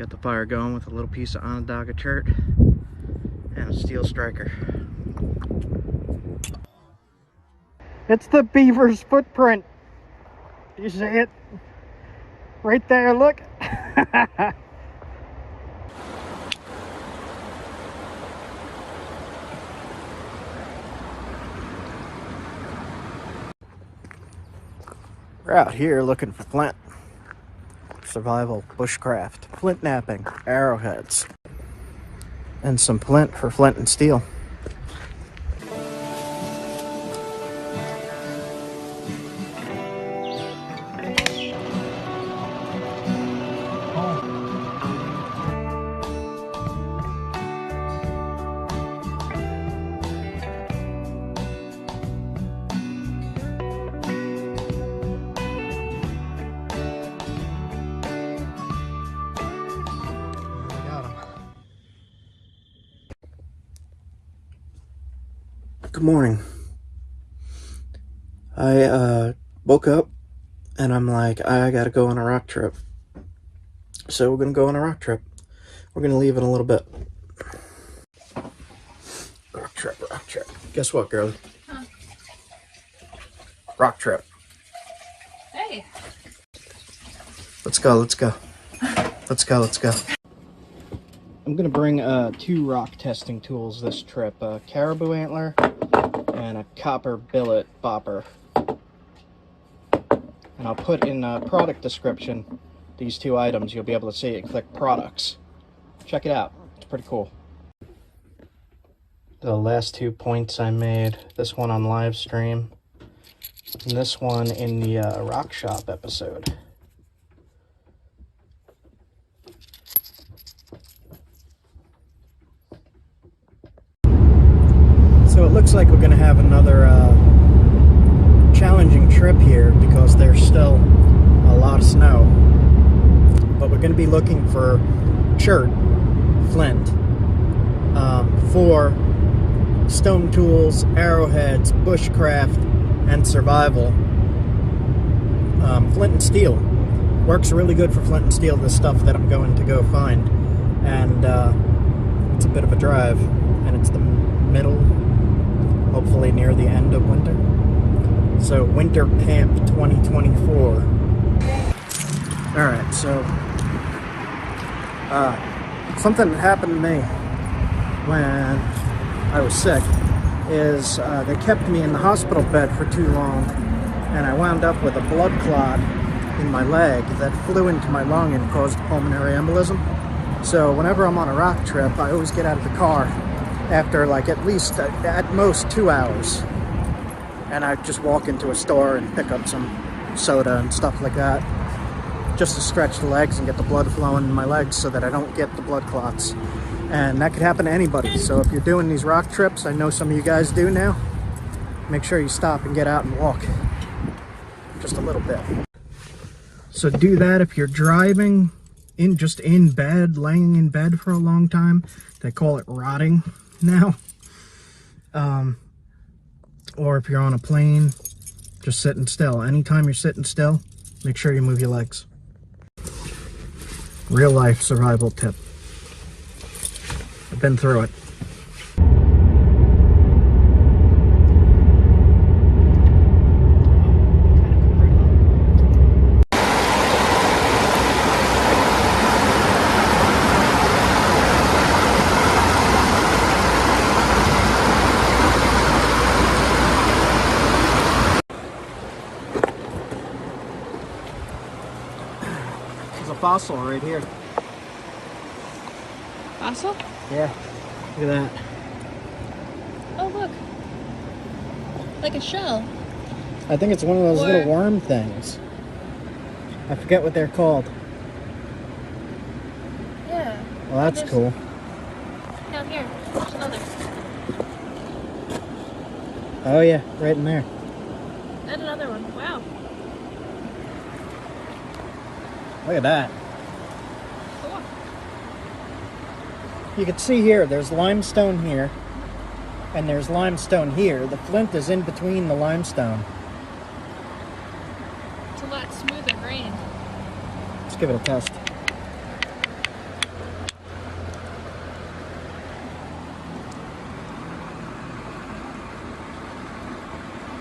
Got the fire going with a little piece of Onondaga chert and a steel striker. It's the beaver's footprint. Do you see it? Right there, look. We're out here looking for flint. Survival, bushcraft, flint napping, arrowheads, and some flint for flint and steel. Good morning. I woke up and I'm like, I gotta go on a rock trip. So we're gonna go on a rock trip. We're gonna leave in a little bit. Rock trip, rock trip. Guess what, girlie? Huh? Rock trip. Hey. Let's go, let's go. Let's go, let's go. I'm gonna bring 2 rock testing tools this trip. A caribou antler and a copper billet bopper. And I'll put in the product description these 2 items. You'll be able to see it. Click products. Check it out. It's pretty cool. The last 2 points I made, this one on live stream and this one in the rock shop episode. So it looks like we're going to have another challenging trip here because there's still a lot of snow. But we're going to be looking for chert, flint, for stone tools, arrowheads, bushcraft, and survival. Flint and steel. Works really good for flint and steel, the stuff that I'm going to go find. And it's a bit of a drive. And it's the middle, hopefully near the end of winter. So winter camp 2024. Alright, so something that happened to me when I was sick is they kept me in the hospital bed for too long and I wound up with a blood clot in my leg that flew into my lung and caused pulmonary embolism. So whenever I'm on a rock trip, I always get out of the car after like at least at most 2 hours, and I just walk into a store and pick up some soda and stuff like that just to stretch the legs and get the blood flowing in my legs so that I don't get the blood clots. And that could happen to anybody. So if you're doing these rock trips, I know some of you guys do now, make sure you stop and get out and walk just a little bit. So do that if you're driving just in bed, laying in bed for a long time. They call it rotting now. Or if you're on a plane, just sitting still. Anytime you're sitting still, make sure you move your legs. Real life survival tip. I've been through it. Fossil right here. Fossil? Yeah. Look at that. Oh, look. Like a shell. I think it's one of those little worm things. I forget what they're called. Yeah. Well, that's cool. Down here. There's another. Oh, yeah. Right in there. And another one. Wow. Look at that. Cool. You can see here, there's limestone here, and there's limestone here. The flint is in between the limestone. It's a lot smoother grained. Let's give it a test.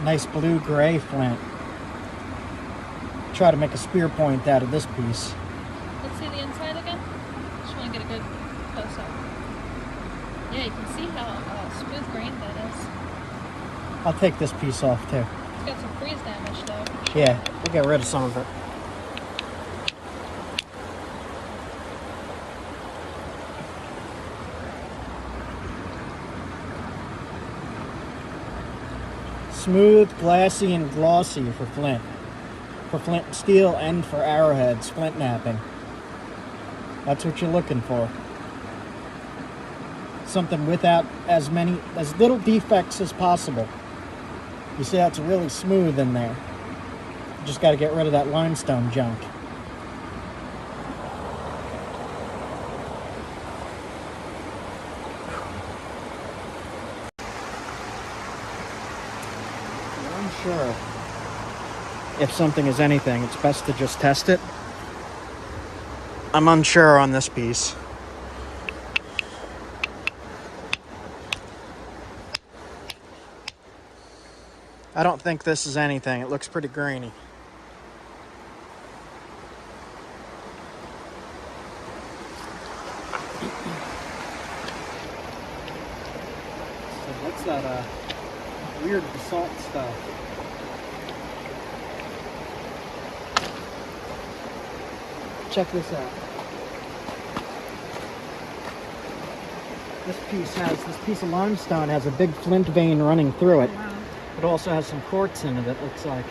Nice blue-gray flint. Try to make a spear point out of this piece. Let's see the inside again. Just want to get a good close-up. Yeah, you can see how smooth grained that is. I'll take this piece off too. It's got some freeze damage though. Yeah, we'll get rid of some of it. Smooth, glassy, and glossy for flint. For flint and steel and for arrowheads, flint knapping. That's what you're looking for. Something without as little defects as possible. You see that's really smooth in there. You just got to get rid of that limestone junk. I'm sure if something is anything, it's best to just test it. I'm unsure on this piece. I don't think this is anything. It looks pretty grainy. So what's that weird basalt stuff? Check this out. This piece of limestone has a big flint vein running through it. Wow. It also has some quartz in it, it looks like.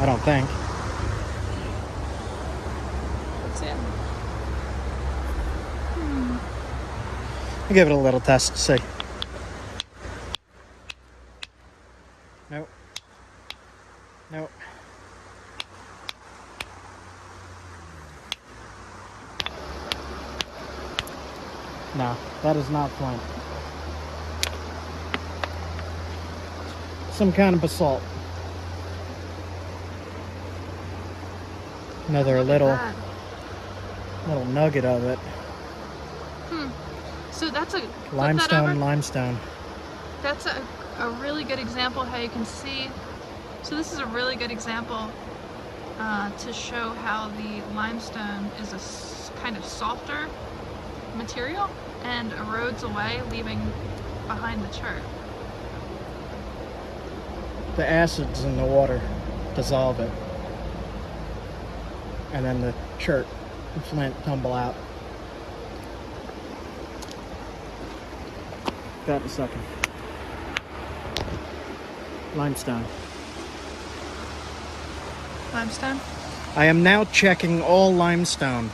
I don't think. That's it. I'll give it a little test to see. Nope. Nope. No, that is not flint. Some kind of basalt. Another little nugget of it. So that's a Limestone. That's a really good example how you can see. So this is a really good example to show how the limestone is a kind of softer material and erodes away, leaving behind the chert. The acids in the water dissolve it. And then the chert and flint tumble out. That in a second. Limestone. Limestone? I am now checking all limestone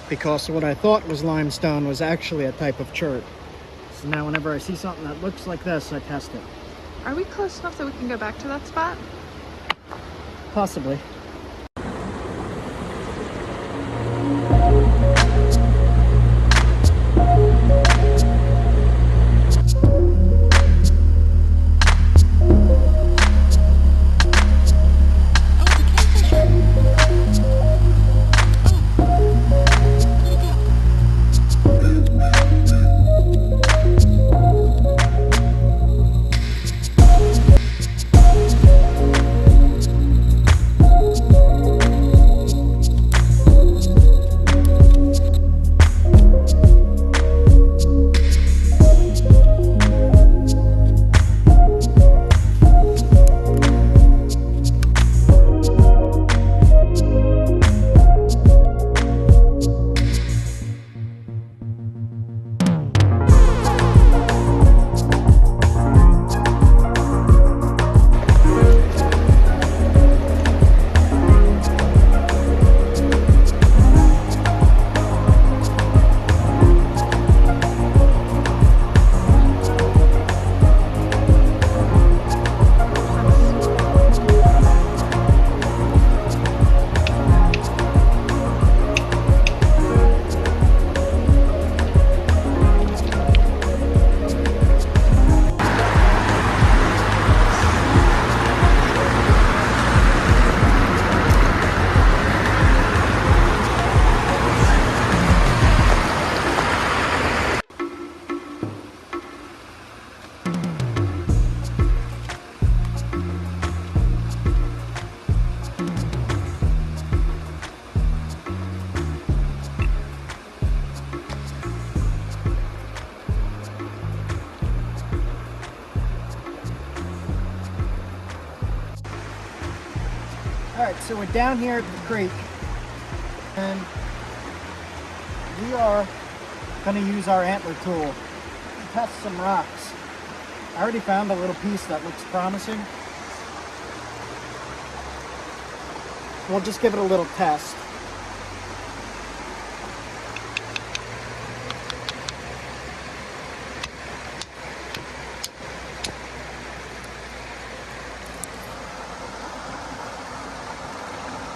because what I thought was limestone was actually a type of chert. So now whenever I see something that looks like this, I test it. Are we close enough that we can go back to that spot? Possibly. So we're down here at the creek, and we are going to use our antler tool to test some rocks. I already found a little piece that looks promising. We'll just give it a little test.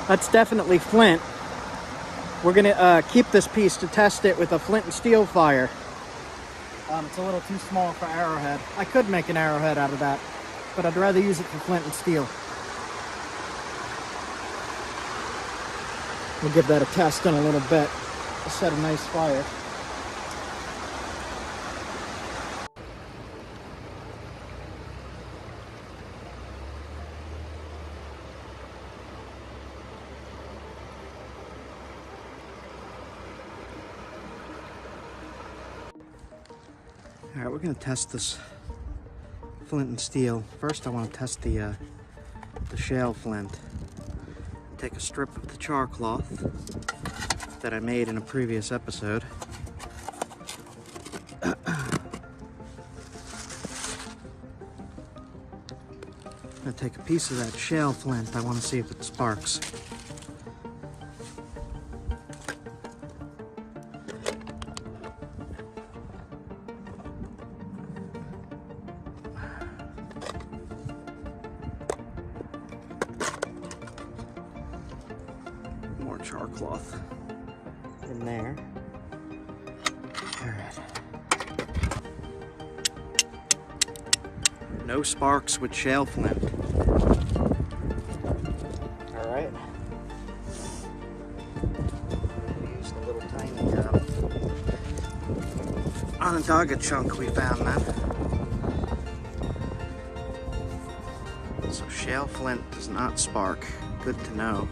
That's definitely flint. We're gonna keep this piece to test it with a flint and steel fire. It's a little too small for arrowhead. I could make an arrowhead out of that, but I'd rather use it for flint and steel. We'll give that a test in a little bit. We'll set a nice fire. All right, we're gonna test this flint and steel. First, I want to test the shale flint. Take a strip of the char cloth that I made in a previous episode. I'm gonna take a piece of that shale flint. I want to see if it sparks. More char cloth in there. All right. No sparks with shale flint. All right. Use the little tiny Onondaga chunk we found then. So shale flint does not spark. Good to know.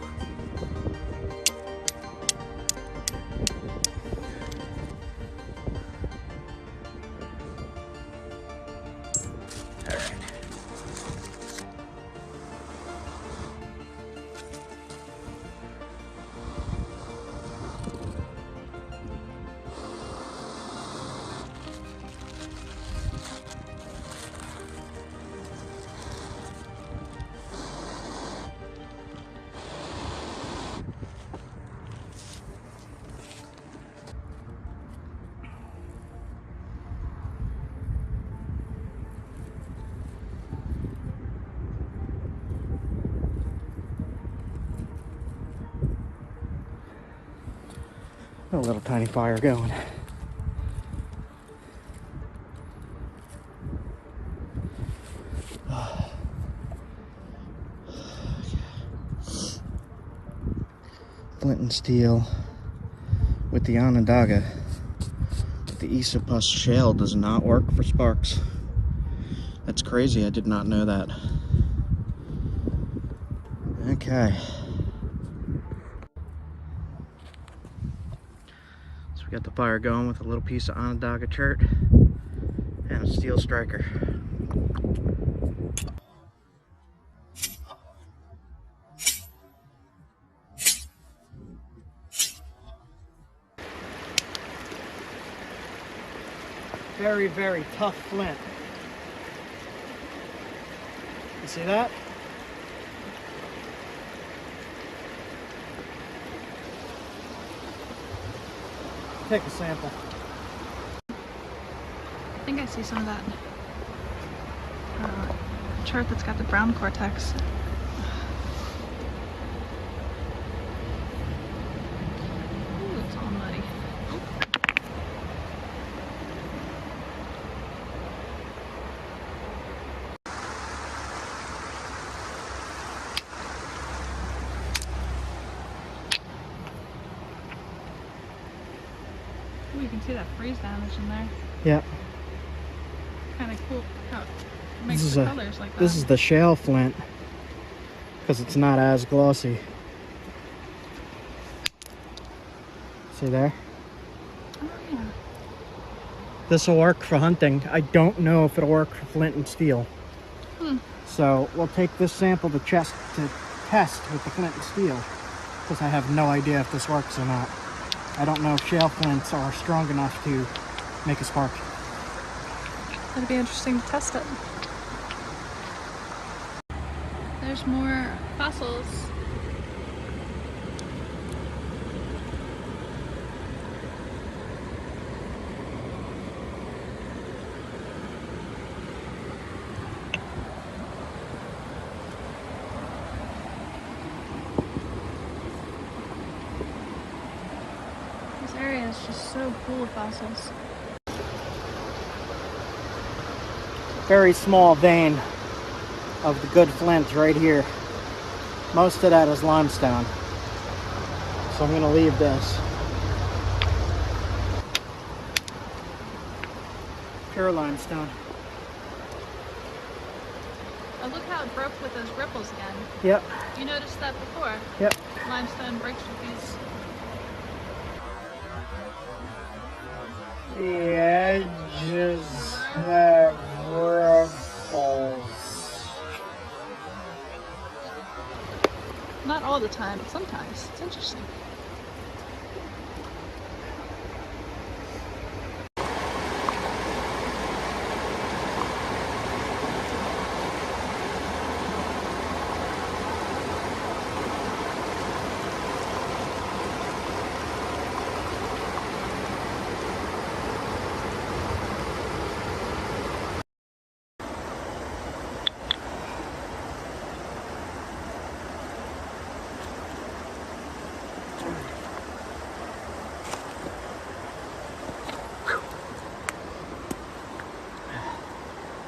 A little tiny fire going. Flint and steel with the Onondaga. The Isopus shale does not work for sparks. That's crazy, I did not know that. Okay. We got the fire going with a little piece of Onondaga chert and a steel striker. Very, very tough flint. You see that? Take a sample. I think I see some of that chart that's got the brown cortex. Ooh, it's all muddy. Ooh, you can see that freeze damage in there. Yeah. Kind of cool how it makes the colors like that. This is the shale flint because it's not as glossy. See there? Oh, yeah. This will work for hunting. I don't know if it'll work for flint and steel. So we'll take this sample to test with the flint and steel, because I have no idea if this works or not. I don't know if shale flints are strong enough to make a spark. It'd be interesting to test it. There's more fossils. This area is just so full of fossils. Very small vein of the good flint right here. Most of that is limestone. So I'm gonna leave this. Pure limestone. Oh, look how it broke with those ripples again. Yep. You noticed that before? Yep. Limestone breaks with these. The edges have ripples. Not all the time, but sometimes. It's interesting.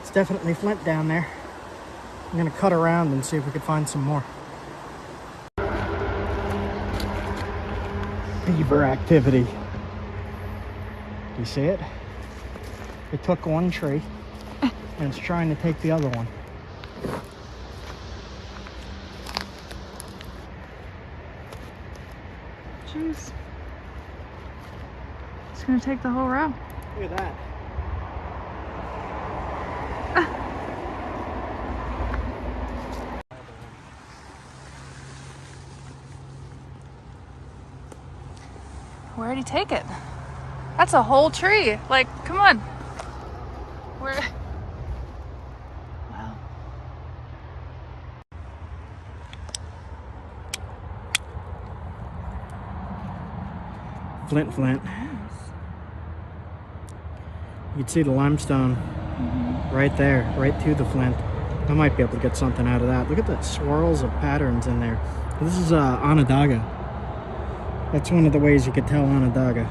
It's definitely flint down there. I'm gonna cut around and see if we can find some more. Beaver activity. You see it? It took one tree and it's trying to take the other one. Jeez. It's gonna take the whole row. Look at that. Where'd he take it? That's a whole tree. Like, come on. Where? Wow. Flint. You can see the limestone right there, right to the flint. I might be able to get something out of that. Look at the swirls of patterns in there. This is Onondaga. That's one of the ways you could tell Onondaga.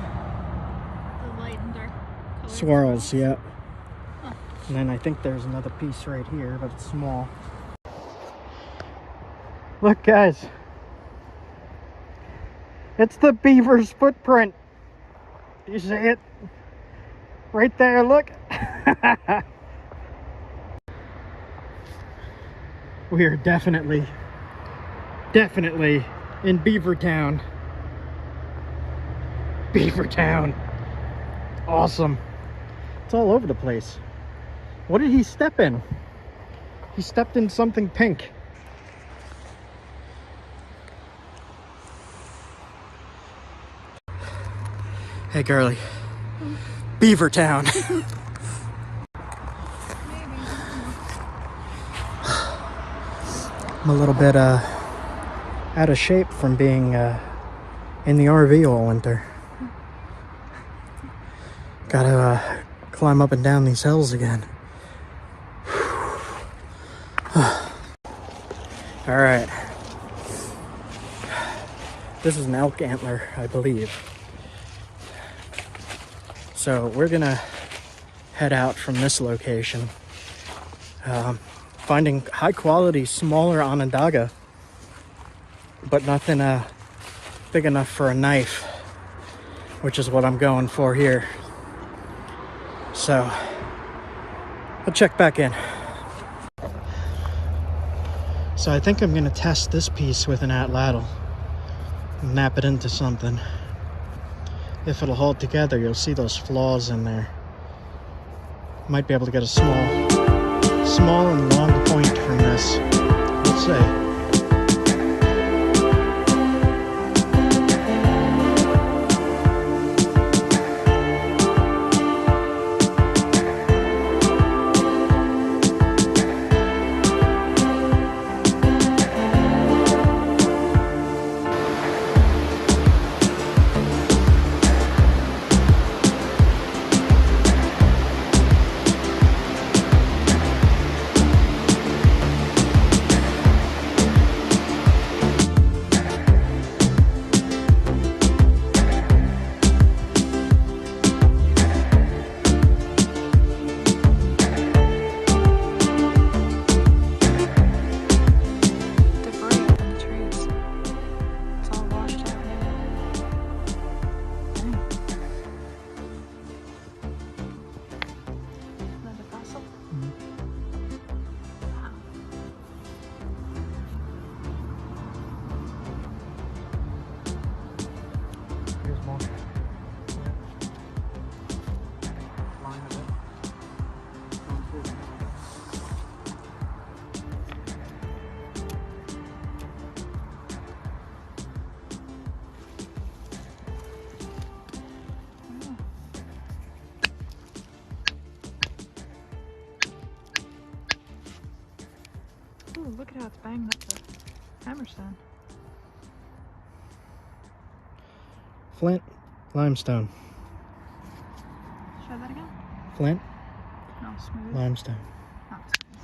The light and dark colors. Swirls, yeah. Huh. And then I think there's another piece right here, but it's small. Look, guys. It's the beaver's footprint. You see it? Right there, look. We are definitely in Beavertown. Beavertown. Awesome. It's all over the place. What did he step in? He stepped in something pink. Hey, girly. Beavertown. I'm a little bit out of shape from being in the RV all winter. Gotta climb up and down these hills again. Alright. This is an elk antler, I believe. So we're gonna head out from this location. Finding high quality, smaller Onondaga, but nothing big enough for a knife, which is what I'm going for here. So I'll check back in. So I think I'm gonna test this piece with an atlatl and nap it into something. If it'll hold together, you'll see those flaws in there. Might be able to get a small and long point from this. Let's see. banged up the hammerstone. Flint, limestone. Show that again? Flint, No, smooth. limestone. Not smooth.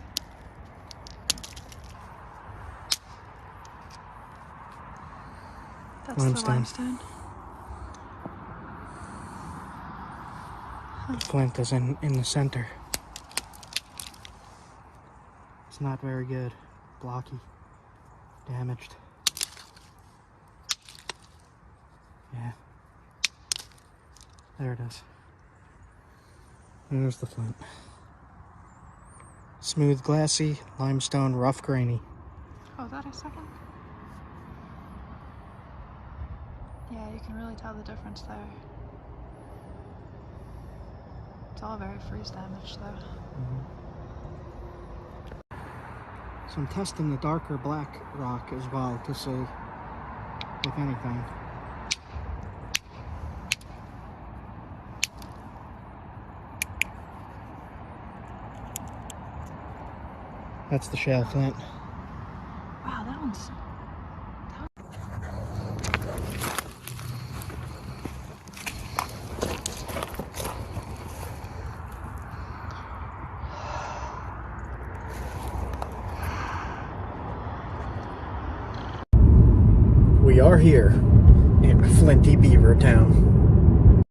That's Limestone. the limestone. The flint is in the center. It's not very good. Blocky. Damaged. Yeah. There it is. There's the flint. Smooth, glassy, limestone, rough, grainy. Oh, that a second? Yeah, you can really tell the difference there. It's all very freeze damaged though. So I'm testing the darker black rock as well to see if anything. That's the shale flint. Wow, that one's... We are here in Flinty Beaver Town.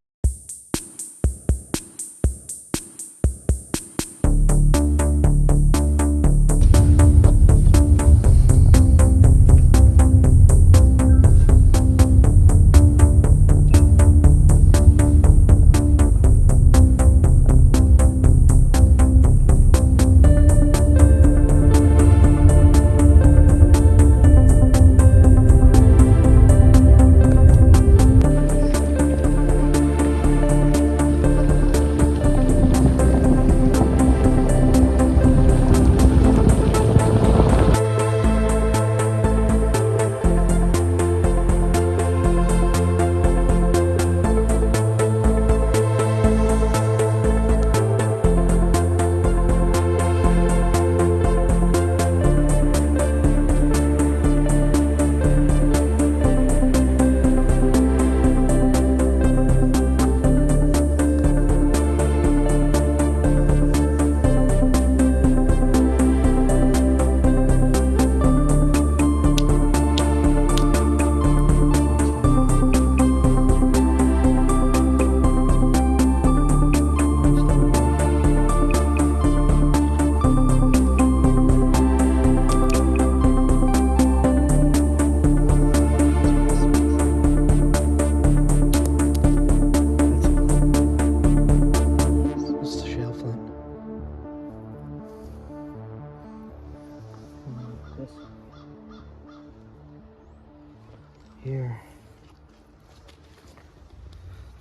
Here.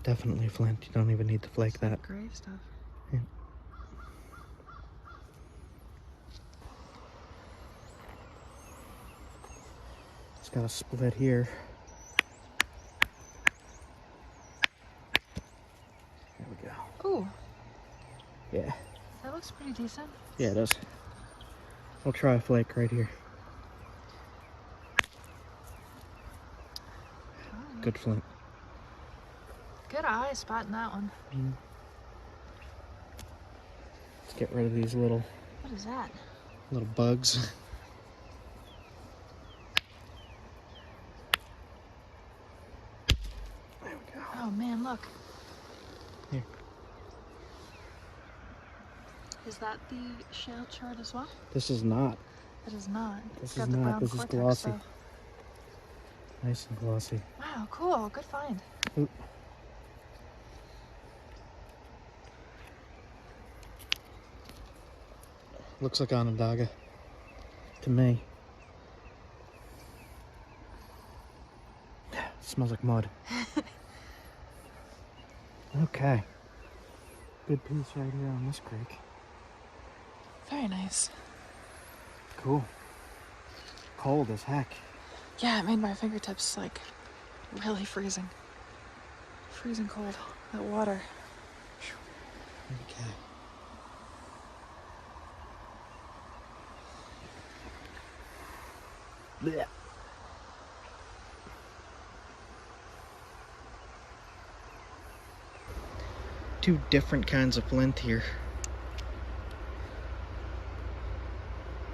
Definitely flint. You don't even need to flake that. Gray stuff. Yeah. It's got a split here. There we go. Ooh, Yeah. that looks pretty decent. Yeah, it does. I'll try a flake right here. Good flint. Good eye spotting that one. Let's get rid of these little What is that? bugs. There we go. Oh man, look. Here. Is that the shale chart as well? This is not. It is not. This It's got is the not. brown This is cortex, glossy. though. Nice and glossy. Wow, cool. Good find. Ooh. Looks like Onondaga to me. Smells like mud. Okay. Good piece right here on this creek. Very nice. Cool. Cold as heck. Yeah, it made my fingertips like really freezing. Freezing cold. That water. Okay. Blech. Two different kinds of flint here.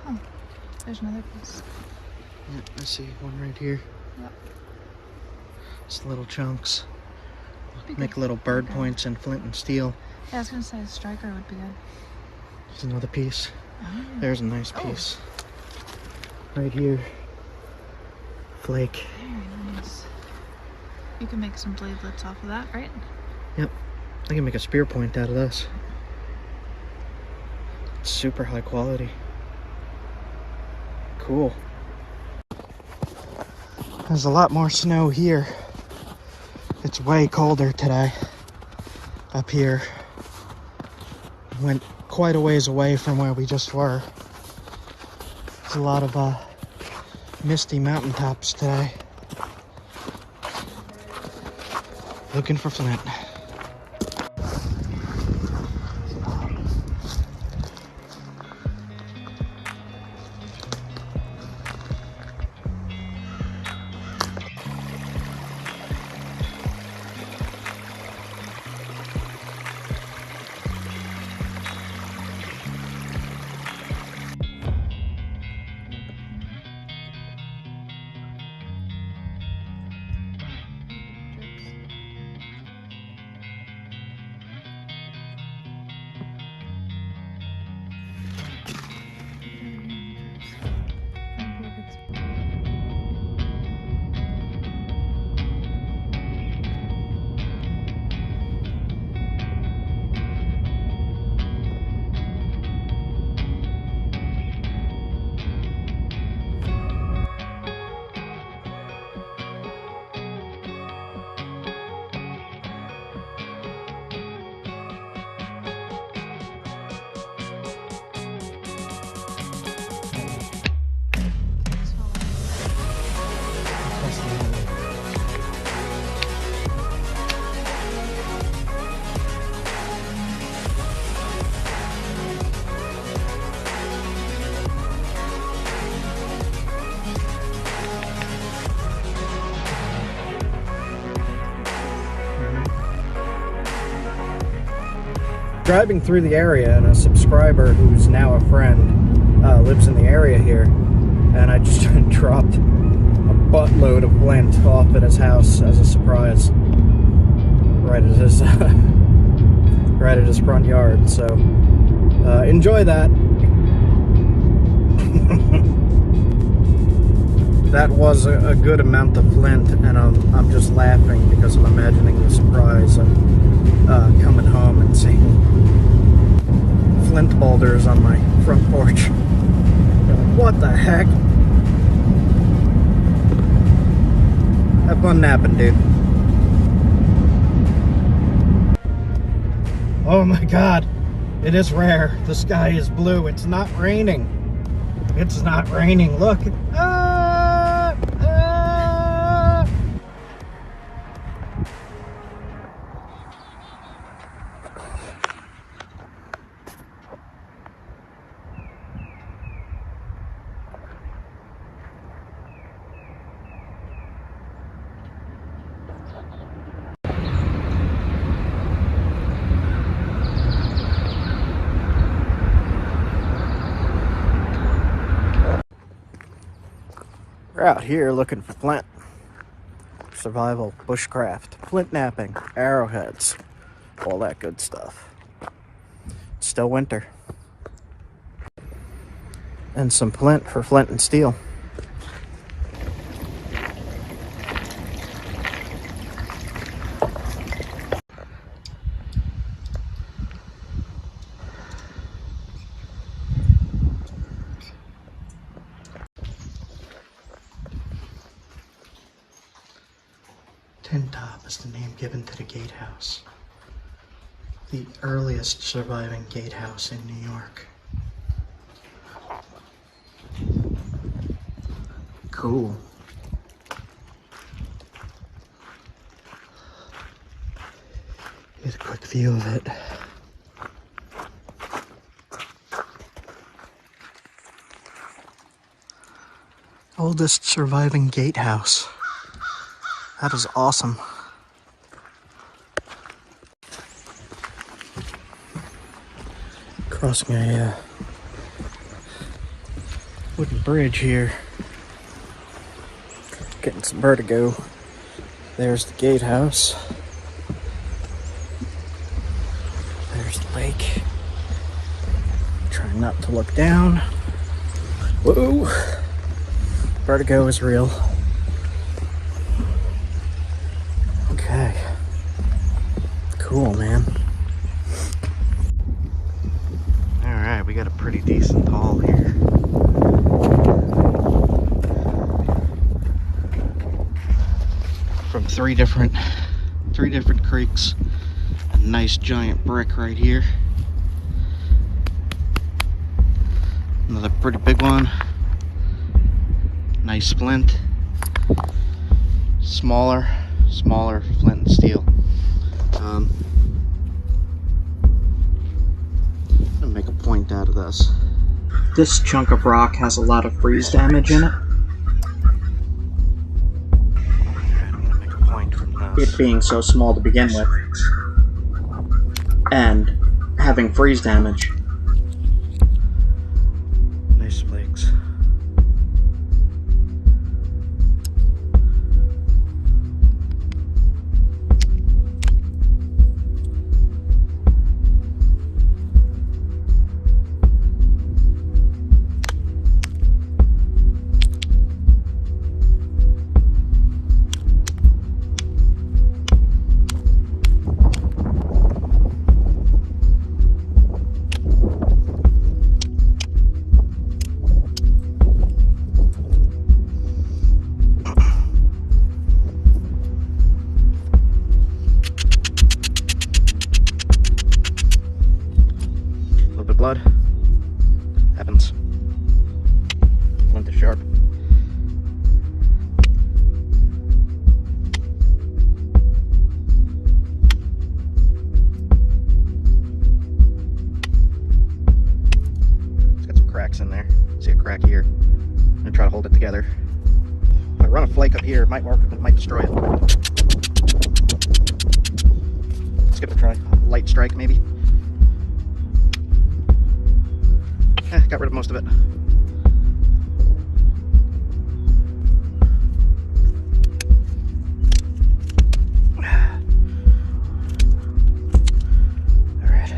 Oh, there's another piece. Yeah, I see one right here. Yep. Just little chunks. Be Make good. little bird points in flint and steel. Yeah, I was gonna say a striker would be good. There's another piece. Oh. There's a nice piece. Right here. Flake. Very nice. You can make some bladelets off of that, right? Yep. I can make a spear point out of this. It's super high quality. Cool. There's a lot more snow here. It's way colder today. Up here. Went quite a ways away from where we just were. There's a lot of misty mountaintops today. Looking for flint. Driving through the area, and a subscriber who's now a friend lives in the area here, and I just dropped a buttload of flint off at his house as a surprise, right at his right at his front yard. So enjoy that. That was a good amount of flint, and I'm just laughing because I'm imagining the surprise of coming home and seeing flint boulders on my front porch. Like, what the heck? Have fun napping, dude. Oh my god, it is rare. The sky is blue. It's not raining. It's not raining. Look. We're out here looking for flint. Survival, bushcraft, flint napping, arrowheads, all that good stuff. It's still winter. And some flint for flint and steel. Tin Top is the name given to the gatehouse. The earliest surviving gatehouse in New York. Cool. Get a quick view of it. oldest surviving gatehouse. That is awesome. Crossing a wooden bridge here. Getting some vertigo. There's the gatehouse. There's the lake. Trying not to look down. Whoa! Vertigo is real. Okay. Cool, man. Alright, we got a pretty decent haul here. From three different creeks. A nice giant brick right here. Another pretty big one. Nice splint. Smaller flint and steel. I'm gonna make a point out of this. This chunk of rock has a lot of freeze damage in it. I'm gonna make a point from this. It being so small to begin with, and having freeze damage. Nice flakes. Blood happens. Flint is sharp. It's got some cracks in there. See a crack here. I'm gonna try to hold it together. If I run a flake up here, it might work, but it might destroy it. Let's give it a try. Light strike, maybe. Got rid of most of it. Alright.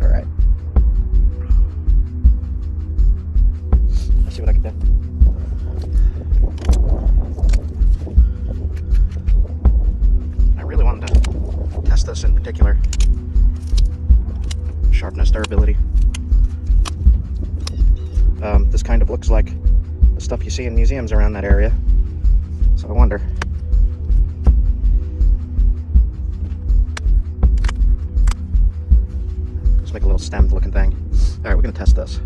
Alright. Let's see what I can do. This in particular. Sharpness, durability. This kind of looks like the stuff you see in museums around that area. So I wonder. Let's make a little stemmed looking thing. Alright, we're gonna test this.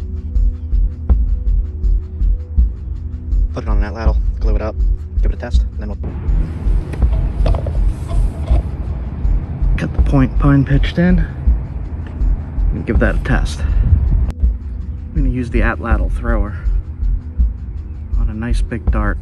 Put it on that ladle, glue it up, give it a test, and then we'll cut the point pine pitched in and give that a test. I'm going to use the atlatl thrower on a nice big dart.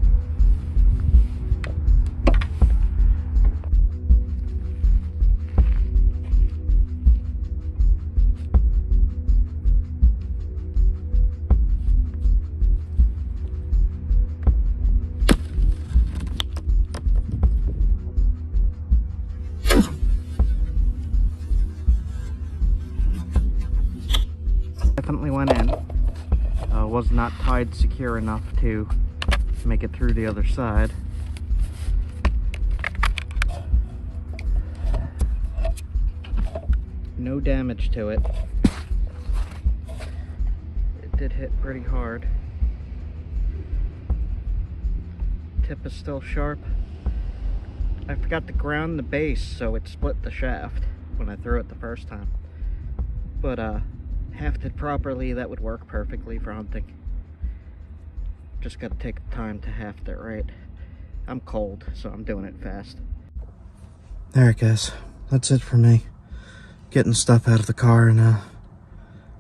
Definitely went in. Was not tied secure enough to make it through the other side. No damage to it. It did hit pretty hard. Tip is still sharp. I forgot to ground the base, so it split the shaft when I threw it the first time. But hafted properly, that would work perfectly for hunting. Just gotta take the time to haft it right. I'm cold, so I'm doing it fast. Alright guys, that's it for me. Getting stuff out of the car and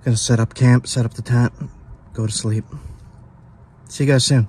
Gonna set up camp, set up the tent, go to sleep. See you guys soon.